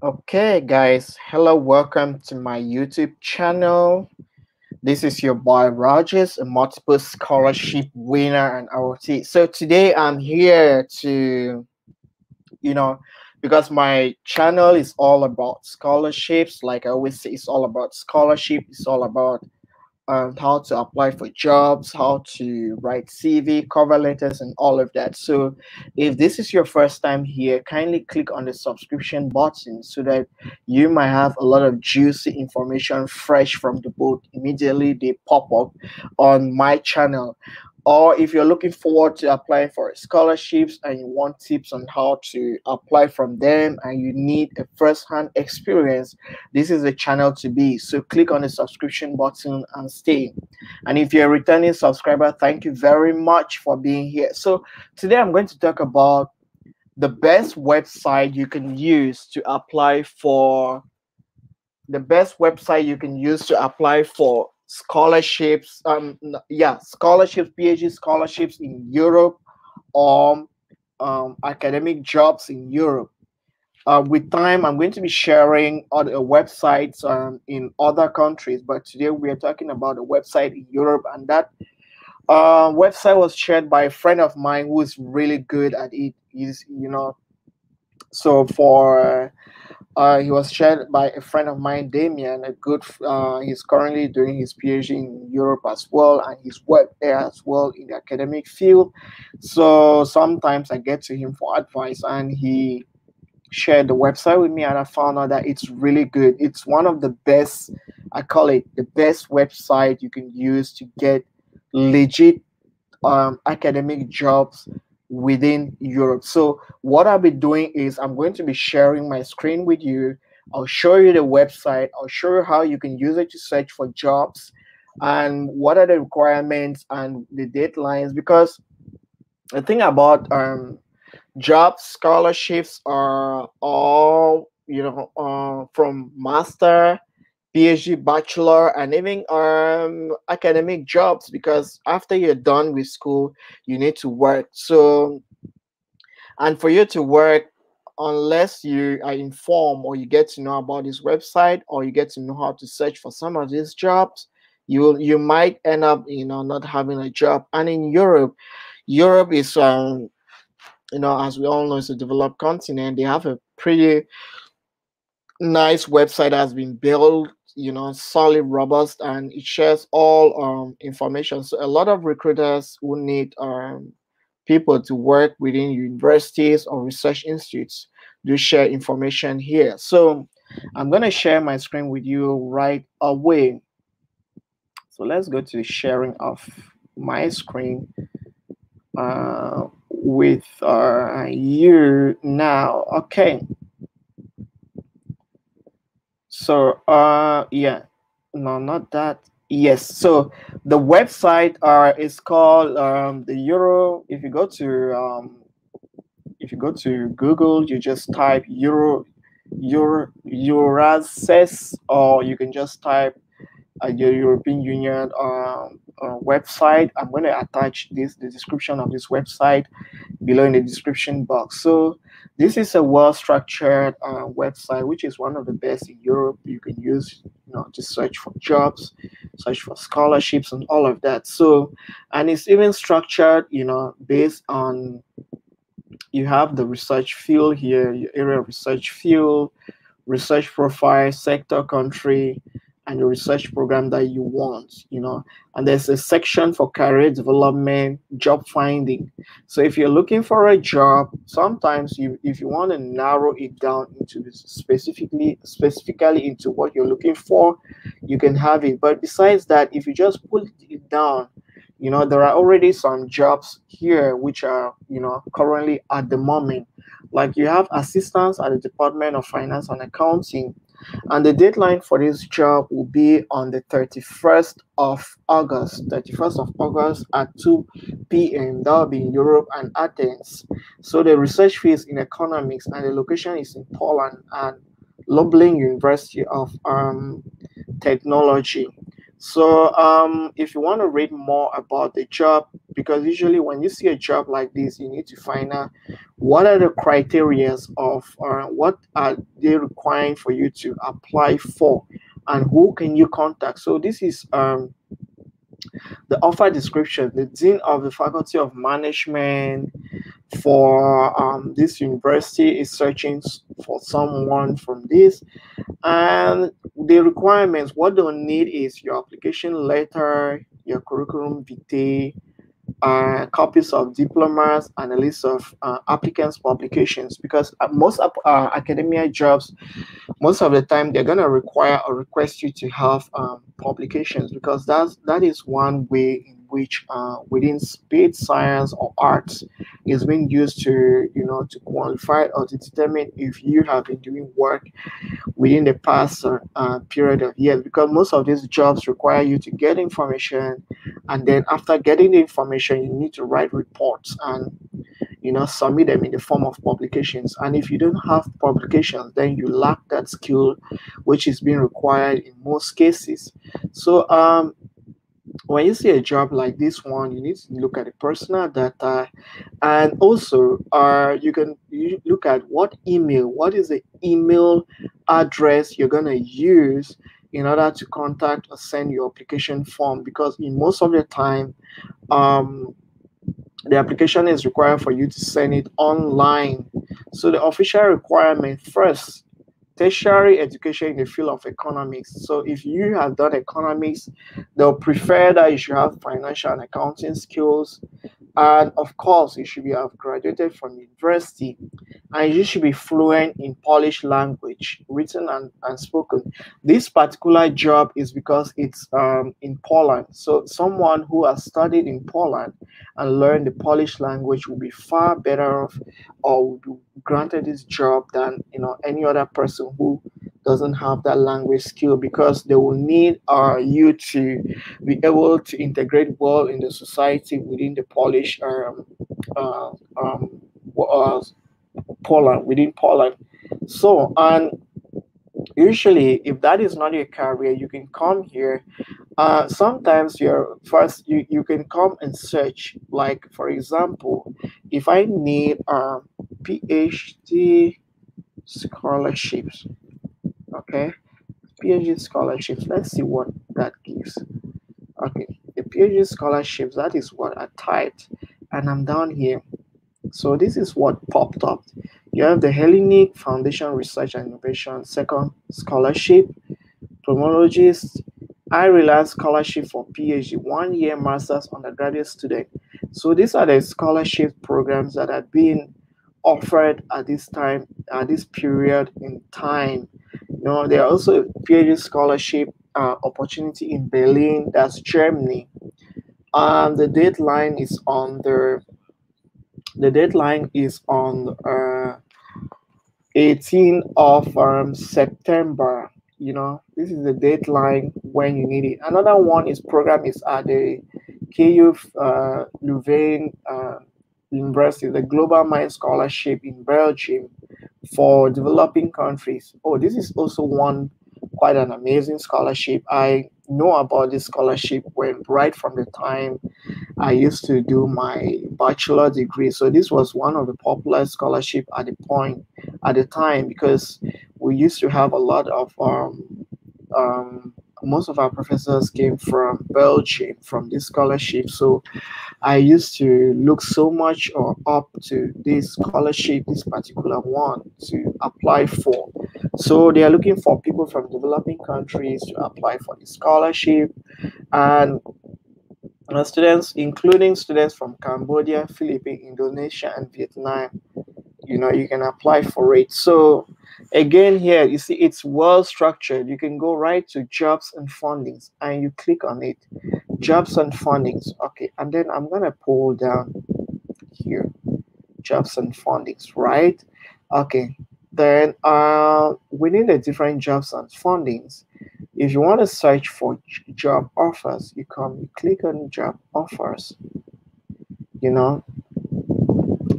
Okay, guys, hello, welcome to my YouTube channel. This is your boy Rogers, a multiple scholarship winner and ROT. So today I'm here to, you know, because my channel is all about scholarships. Like I always say, it's all about scholarship, it's all about how to apply for jobs, how to write CV, cover letters, and all of that. So, if this is your first time here, kindly click on the subscription button so that you might have a lot of juicy information fresh from the boat immediately they pop up on my channel. Or if you're looking forward to applying for scholarships and you want tips on how to apply from them and you need a first-hand experience, this is the channel to be. So click on the subscription button and stay. And if you're a returning subscriber, thank you very much for being here. So today I'm going to talk about the best website you can use to apply for scholarships. Scholarships, PhD scholarships in Europe, or academic jobs in Europe. With time, I'm going to be sharing other websites in other countries, but today we are talking about a website in Europe, and that website was shared by a friend of mine who is really good at it. So for he was shared by a friend of mine, Damien. He's currently doing his PhD in Europe as well, and he's worked there as well in the academic field. So sometimes I get to him for advice, and he shared the website with me, and I found out that it's really good. It's one of the best, I call it the best website you can use to get legit academic jobs within Europe. So what I'll be doing is I'm going to be sharing my screen with you. I'll show you the website. I'll show you how you can use it to search for jobs and what are the requirements and the deadlines. Because the thing about job scholarships are all from master, PhD, bachelor, and even academic jobs, because after you're done with school you need to work. So, and for you to work, unless you are informed or you get to know about this website or you get to know how to search for some of these jobs, you might end up not having a job. And in Europe is as we all know, it's a developed continent. They have a pretty nice website that has been built, solid, robust, and it shares all information. So a lot of recruiters who need people to work within universities or research institutes do share information here. So I'm going to share my screen with you right away. So let's go to the sharing of my screen with you now. Okay. So yeah, no, not that. Yes. So the website is called the Euro. If you go to Google, you just type Euraccess, or you can just type your European Union website. I'm going to attach the description of this website below in the description box. So this is a well-structured website, which is one of the best in Europe. You can use, to search for jobs, search for scholarships, and all of that. So, and it's even structured, based on, you have the research field here, your area of research field, research profile, sector, country, and the research program that you want, and there's a section for career development, job finding. So if you're looking for a job, sometimes if you want to narrow it down into specifically into what you're looking for, you can have it. But besides that, if you just put it down, there are already some jobs here which are, currently at the moment. Like you have assistants at the Department of Finance and Accounting, and the deadline for this job will be on the 31st of August, at 2 p.m. That will be in Europe and Athens. So the research fee is in economics, and the location is in Poland and Lublin University of Technology. So if you want to read more about the job, because usually when you see a job like this, you need to find out what are the criterias of what are they requiring for you to apply for, and who can you contact. So this is the offer description. The dean of the faculty of management for this university is searching for someone from this, and the requirements, what they'll need is your application letter, your curriculum vitae, copies of diplomas, and a list of applicants' publications. Because most academia jobs, most of the time, they're gonna require or request you to have publications, because that is one way in which within speed science or arts is being used to to qualify or to determine if you have been doing work within the past period of years, because most of these jobs require you to get information, and then after getting the information you need to write reports and submit them in the form of publications. And if you don't have publications, then you lack that skill which is being required in most cases. So when you see a job like this one, you need to look at the personal data, and also you look at what is the email address you're going to use in order to contact or send your application form, because in most of the time um, the application is required for you to send it online. So the official requirement first, tertiary education in the field of economics. So if you have done economics, they'll prefer that you should have financial and accounting skills. And of course, you should be have graduated from university, and you should be fluent in Polish language, written and spoken. This particular job is because it's in Poland. So someone who has studied in Poland and learned the Polish language will be far better off, or will be granted this job than any other person who doesn't have that language skill, because they will need you to be able to integrate well in the society within the Polish uh, um, uh, Poland, within Poland. So, and usually, if that is not your career, you can come here. Sometimes you can come and search. Like for example, if I need PhD scholarships, okay, PhD scholarships. Let's see what that gives. Okay, the PhD scholarships. That is what I typed, and I'm down here. So this is what popped up. You have the Hellenic Foundation Research and Innovation Second Scholarship, Pomologist, Ireland Scholarship for PhD, 1 year Master's undergraduate student. So these are the scholarship programs that are being offered at this time, at this period in time. There are also PhD scholarship opportunity in Berlin, that's Germany. The deadline is on the 18th of September. This is the deadline when you need it. Another one is program is at the KU Leuven University, the Global Mind Scholarship in Belgium for developing countries. Oh, this is also one quite an amazing scholarship. I know about this scholarship when right from the time I used to do my bachelor degree. So this was one of the popular scholarship at the time, because we used to have a lot of most of our professors came from Belgium from this scholarship. So I used to look so much or up to this scholarship, this particular one, to apply for. So they are looking for people from developing countries to apply for the scholarship, and students, including students from Cambodia, Philippines, Indonesia, and Vietnam. You can apply for it. So again, here you see it's well structured. You can go right to jobs and fundings, and you click on it, jobs and fundings. Okay, and then I'm gonna pull down here, jobs and fundings, right? Okay, then within the different jobs and fundings, if you want to search for job offers, you click on job offers, you know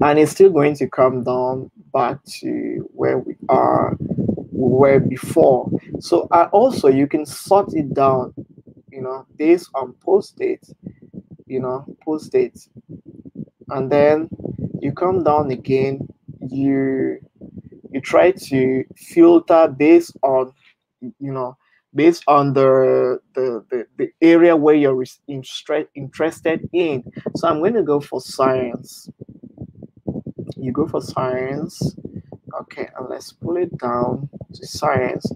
and it's still going to come down back to where we were before. So also you can sort it down, based on post date, post date. And then you come down again, you try to filter based on, you know based on the area where you're interested in. So I'm going to go for science. You go for science. Okay, and let's pull it down to science.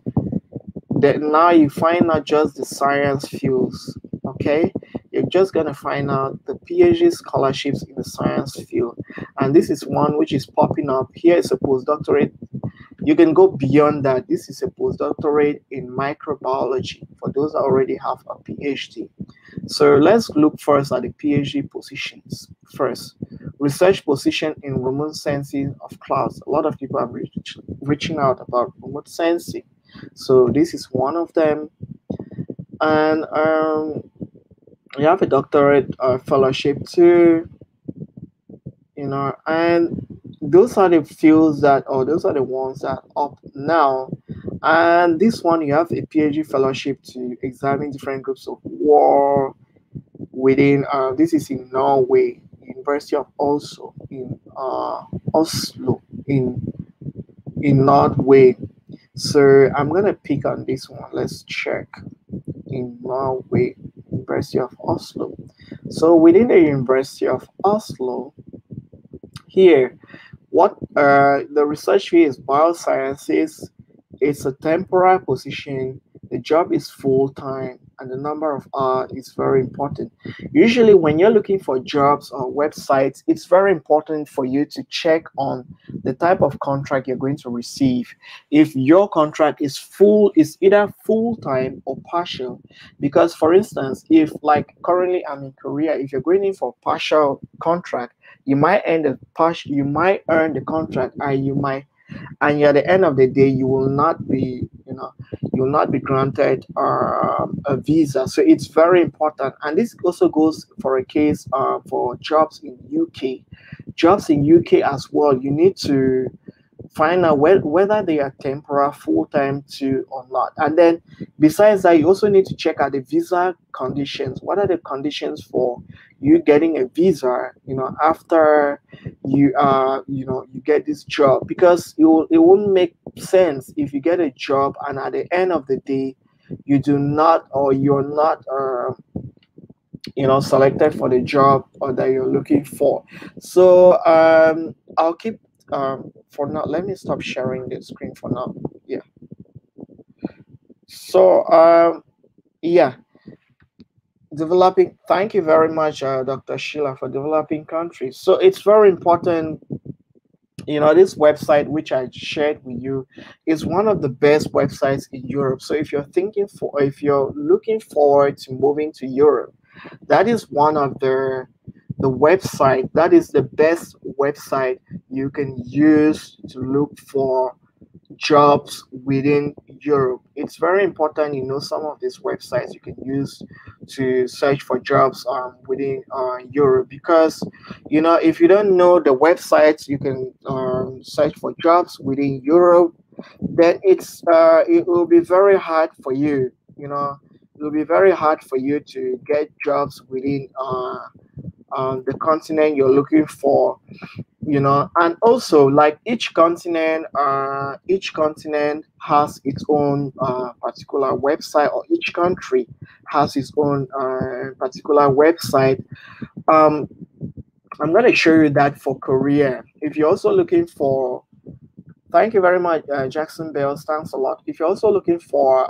Then now you find out just the science fields. Okay, you're just gonna find out the PhD scholarships in the science field, and this is one which is popping up here. Is a postdoctorate. You can go beyond that. This is a postdoctorate in microbiology for those that already have a PhD. So let's look first at the PhD positions. First, research position in remote sensing of clouds. A lot of people are reaching out about remote sensing. So this is one of them. And you have a doctorate fellowship too, and those are the fields that, or those are the ones that are up now. And this one, you have a PhD fellowship to examine different groups of war within, this is in Norway, University of Oslo, in Oslo, in Norway. So I'm gonna pick on this one. Let's check. In Norway, University of Oslo. So within the University of Oslo, here, what the research field is biosciences. It's a temporary position. The job is full time, and the number of hours is very important. Usually, when you're looking for jobs or websites, it's very important for you to check on the type of contract you're going to receive. If your contract is either full time or partial. Because, for instance, if like currently I'm in Korea, if you're going in for partial contract, you might you might earn the contract, and at the end of the day you will not be granted a visa. So it's very important, and this also goes for a case for jobs in UK as well. You need to find out whether they are temporary, full-time too or not. And then besides that, you also need to check out the visa conditions. What are the conditions for you getting a visa, after you you get this job? Because it won't make sense if you get a job and at the end of the day you do not, or you're not selected for the job or that you're looking for. So I'll keep for now. Let me stop sharing the screen for now. Yeah. So yeah, developing. Thank you very much, Dr. Sheila, for developing countries. So it's very important. This website which I shared with you is one of the best websites in Europe. So if you're looking forward to moving to Europe, that is one of the website that is the best website you can use to look for jobs within Europe. It's very important some of these websites you can use to search for jobs within Europe, because if you don't know the websites you can search for jobs within Europe, then it will be very hard for you. It will be very hard for you to get jobs within the continent you're looking for. And also, like each continent has its own particular website, or each country has its own particular website. I'm going to show you that for Korea. If you're also looking for, thank you very much, Jackson Bales, thanks a lot. If you're also looking for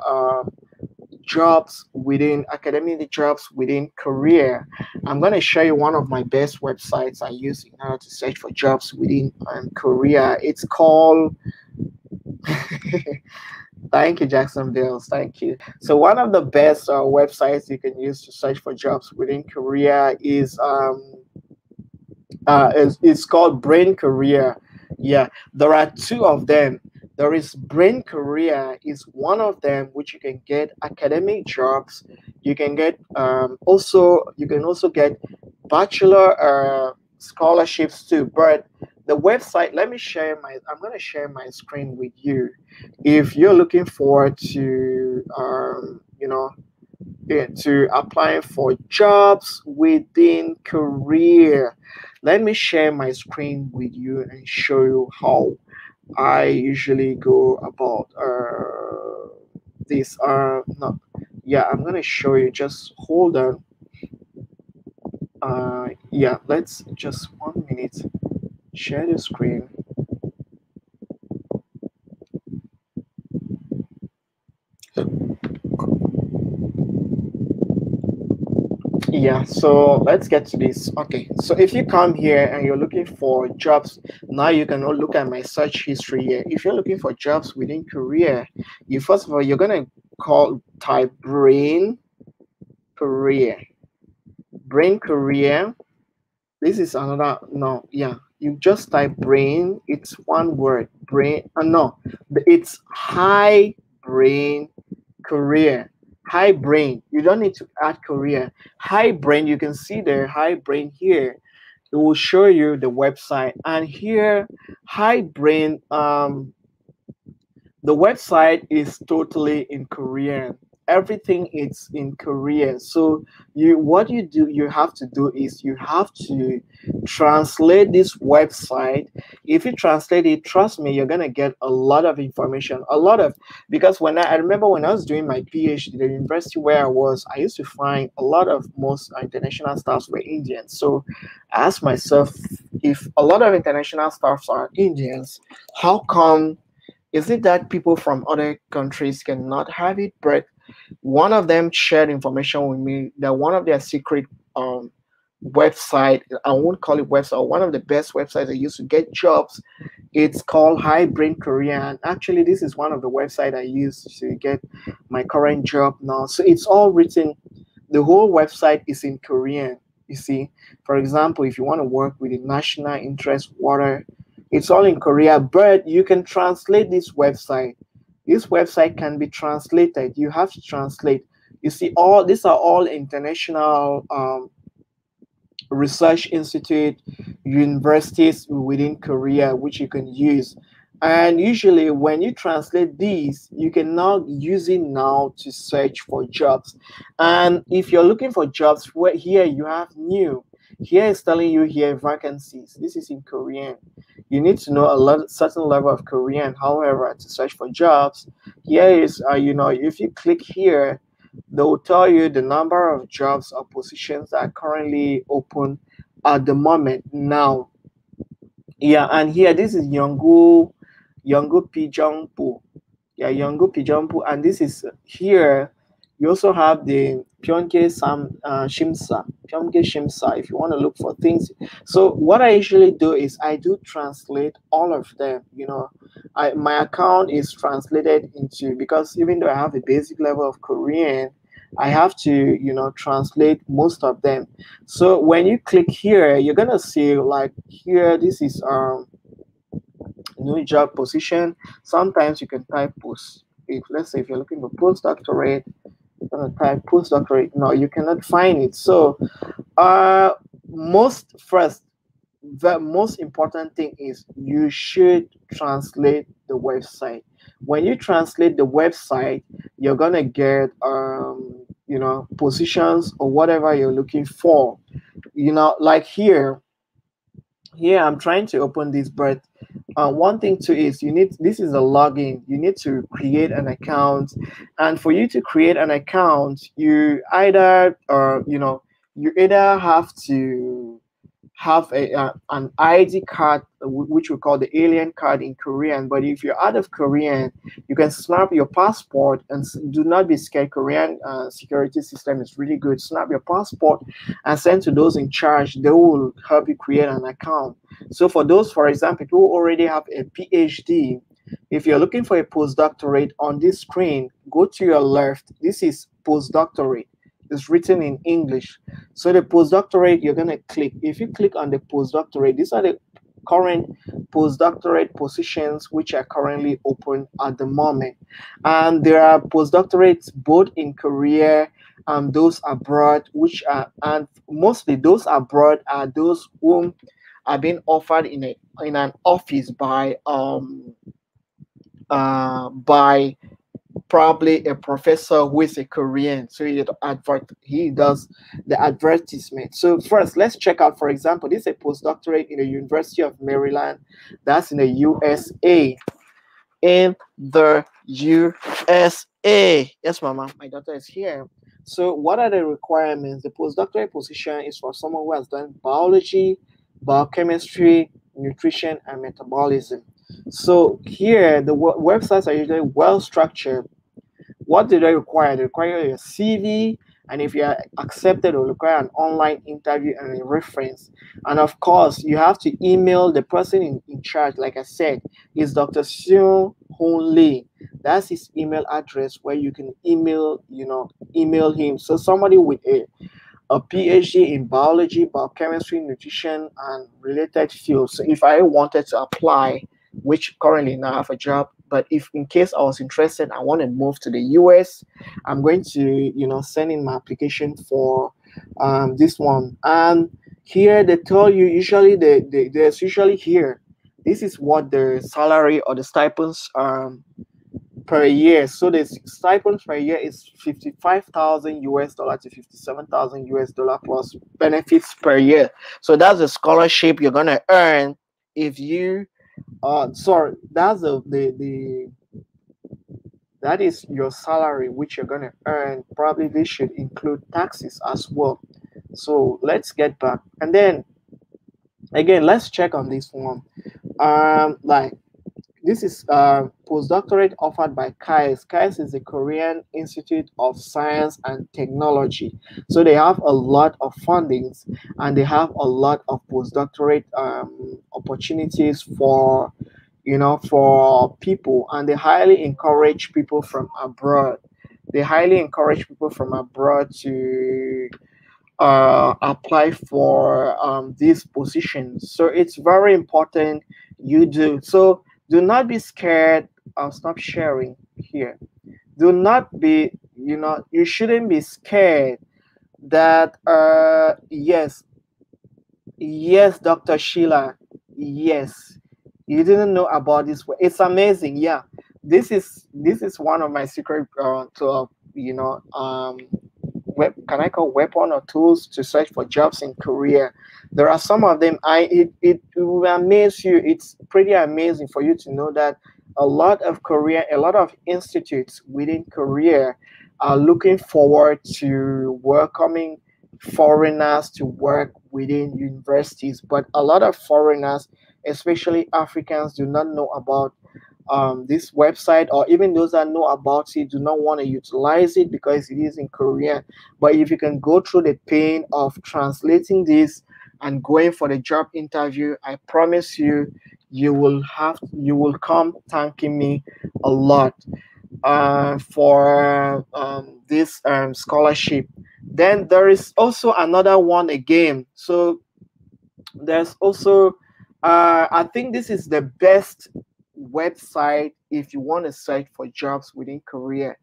jobs within academic jobs within Korea, I'm going to show you one of my best websites I use in order to search for jobs within Korea. It's called thank you, Jackson Bills, thank you. So one of the best websites you can use to search for jobs within Korea is it's called Brain Korea. Yeah, there are two of them. There is Brain Korea is one of them, which you can get academic jobs. You can get you can also get bachelor scholarships too. But the website, I'm going to share my screen with you. If you're looking forward to to applying for jobs within Korea. Let me share my screen with you and show you how I usually go about this. No, yeah, I'm gonna show you. Just hold on. Yeah, let's just 1 minute. Share the screen. Yeah, so let's get to this. Okay, so if you come here and you're looking for jobs, now you can look at my search history here. If you're looking for jobs within Korea, you first of all you're gonna call type Korea, brain Korea. This is another no, yeah. You just type brain. It's one word, brain. No, it's high brain Korea. High brain. You don't need to add Korea. High brain. You can see there. High brain here. It will show you the website, and here, high brain. The website is totally in Korean. Everything is in Korean. So what you do, you have to do is you have to translate this website. If you translate it, trust me, you're gonna get a lot of information. A lot of because when I remember when I was doing my PhD, the university where I was, I used to find a lot of most international staffs were Indians. So I asked myself, if a lot of international staffs are Indians, how come is it that people from other countries cannot have it? But one of them shared information with me that one of their secret um, website, I won't call it website, one of the best websites I use to get jobs, it's called High Brain Korea. And actually, this is one of the websites I use to get my current job now. So it's all written, the whole website is in Korean. You see, for example, if you want to work with the national interest water, it's all in Korea, but you can translate this website. This website can be translated. You have to translate. You see, all these are all international research institute, universities within Korea, which you can use. And usually, when you translate these, you can now use it now to search for jobs. And if you're looking for jobs, where here you have new. Here is telling you here vacancies. This is in Korean. You need to know certain level of Korean. However, to search for jobs, here is if you click here, they will tell you the number of jobs or positions that are currently open at the moment now. Yeah, and here this is Yongu Pijongpu. Yeah, Yongu Pijongpu, and this is here. You also have the Pyeongge Shimsa, if you want to look for things. So what I usually do is I do translate all of them. My account is translated into, because even though I have a basic level of Korean, I have to translate most of them. So when you click here, you're gonna see like here. This is new job position. Sometimes you can type post. If let's say if you're looking for postdoctorate, you're gonna type postdoctorate. No, you cannot find it. So most first, the most important thing is you should translate the website. When you translate the website, you're gonna get positions or whatever you're looking for. Like here I'm trying to open this, but one thing too is this is a login. You need to create an account, and for you to create an account, you either have to have an ID card, which we call the alien card in Korean. But if you're out of Korean, you can snap your passport, and do not be scared. Korean security system is really good. Snap your passport and send to those in charge. They will help you create an account. So for those, for example, who already have a PhD, if you're looking for a postdoctorate on this screen, go to your left. This is postdoctorate. It's written in English. So the postdoctorate, you're going to click. If you click on the postdoctorate, these are the current postdoctorate positions which are currently open at the moment. And there are postdoctorates both in Korea and those abroad, and mostly those abroad are those whom are being offered in an office by probably a professor who is a Korean, so he does the advertisement. So first, let's check out. For example, this is a postdoctorate in the University of Maryland. That's in the USA. In the USA. Yes, Mama, my daughter is here. So, what are the requirements? The postdoctorate position is for someone who has done biology, biochemistry, nutrition, and metabolism. So, here the websites are usually well structured. What do they require? They require your CV, and if you are accepted, it will require an online interview and a reference. And of course, you have to email the person in charge. Like I said, is Dr. Seung Hoon Lee. That's his email address where you can email him. So somebody with a PhD in biology, biochemistry, nutrition, and related fields. So if I wanted to apply, which currently now I have a job, but if in case I was interested, I want to move to the US, I'm going to send in my application for this one. And here they tell you usually there's usually here. This is what the salary or the stipends per year. So the stipend per year is 55,000 US dollar to 57,000 US dollar plus benefits per year. So that's the scholarship you're gonna earn if you sorry, that's the that is your salary which you're gonna earn. Probably this should include taxes as well. So let's get back, and then again let's check on this one. Like this is postdoctorate offered by KAIS. KAIS is the Korean Institute of Science and Technology. So they have a lot of fundings and they have a lot of postdoctorate opportunities for for people, and they highly encourage people from abroad. They highly encourage people from abroad to apply for these positions. So it's very important you do. So do not be scared. I'll stop sharing here. Do not be, you shouldn't be scared that, yes, Dr. Sheila, yes, you didn't know about this. It's amazing. Yeah, this is one of my secret to, can I call weapon or tools to search for jobs in Korea. There are some of them. It will amaze you. It's pretty amazing for you to know that a lot of institutes within Korea are looking forward to welcoming foreigners to work within universities. But a lot of foreigners, especially Africans, do not know about this website, or even those that know about it do not want to utilize it because it is in Korean. But if you can go through the pain of translating this and going for the job interview, I promise you, you will come thanking me a lot for this scholarship. Then there is also another one again. So there's also I think this is the best website if you want to search for jobs within Korea.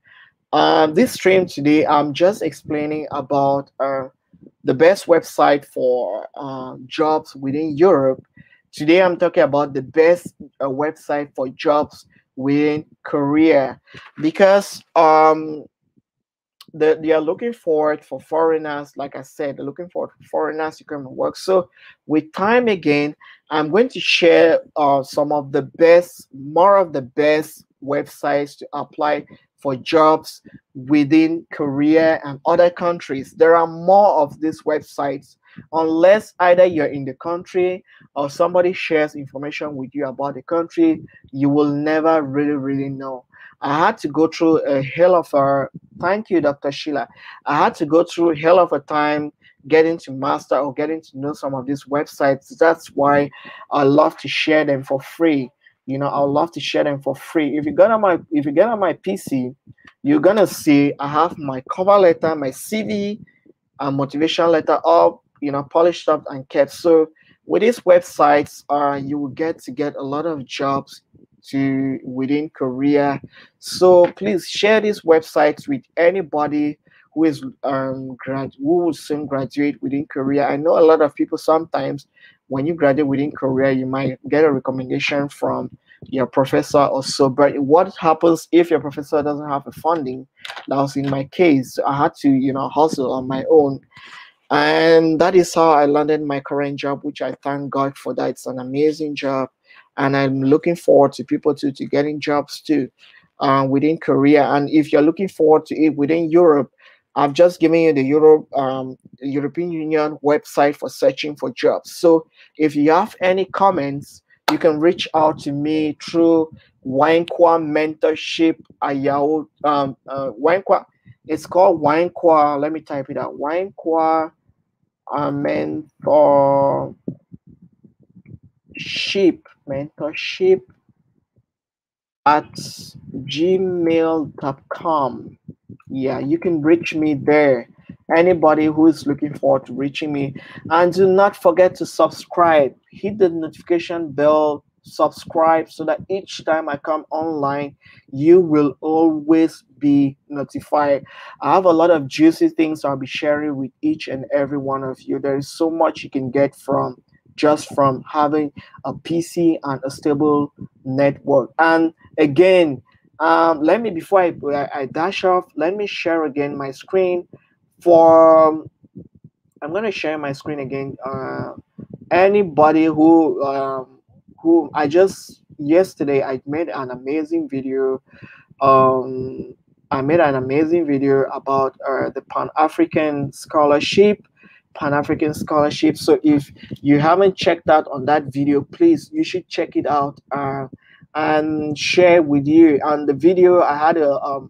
This stream today, I'm just explaining about the best website for jobs within Europe. Today, I'm talking about the best website for jobs within Korea, because they are looking forward for foreigners. Like I said, they're looking forward for foreigners to come and work. So with time again, I'm going to share some of the best, more of the best websites to apply for jobs within Korea and other countries. There are more of these websites, unless either you're in the country or somebody shares information with you about the country, you will never really know. I had to go through a hell of a, thank you, Dr. Sheila. I had to go through a hell of a time getting to master or getting to know some of these websites. That's why I love to share them for free. I love to share them for free. If you get on my PC, you're gonna see I have my cover letter, my CV, and motivation letter all polished up and kept. So with these websites, you will get a lot of jobs to within Korea. So please share these websites with anybody who is who will soon graduate within Korea. I know a lot of people, sometimes when you graduate within Korea, you might get a recommendation from your professor or so. But what happens if your professor doesn't have the funding? That was in my case. I had to, hustle on my own, and that is how I landed my current job, which I thank God for that. It's an amazing job, and I'm looking forward to people to getting jobs too, within Korea. And if you're looking forward to it within Europe, I've just given you the European Union website for searching for jobs. So if you have any comments, you can reach out to me through Winequa Mentorship at Yahoo. Winequa, it's called Winequa. Let me type it out. Winequa mentorship at gmail.com. Yeah, you can reach me there. Anybody who is looking forward to reaching me. And do not forget to subscribe. Hit the notification bell, subscribe so that each time I come online, you will always be notified. I have a lot of juicy things I'll be sharing with each and every one of you. There is so much you can get from just from having a PC and a stable network. And again, let me before I dash off, let me share again my screen for. I'm gonna share my screen again. Anybody who I just yesterday I made an amazing video. um, I made an amazing video about the Pan-African Scholarship. Pan-African Scholarship. So if you haven't checked out on that video, please, you should check it out and share with you. And the video, I had a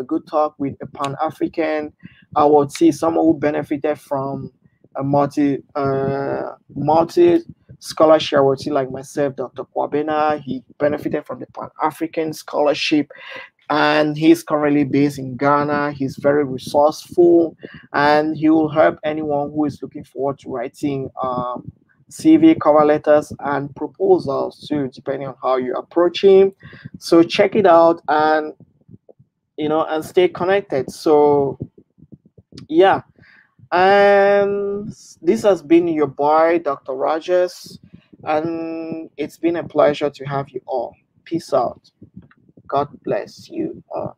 good talk with a Pan-African. I would see someone who benefited from a multi scholarship. I would see like myself, Dr. Kwabena. He benefited from the Pan-African Scholarship, and he's currently based in Ghana. He's very resourceful, and he will help anyone who is looking forward to writing CV, cover letters, and proposals too, depending on how you approach him. So check it out, and and stay connected. So yeah, and this has been your boy, Dr. Rogers, and it's been a pleasure to have you all. Peace out. God bless you all.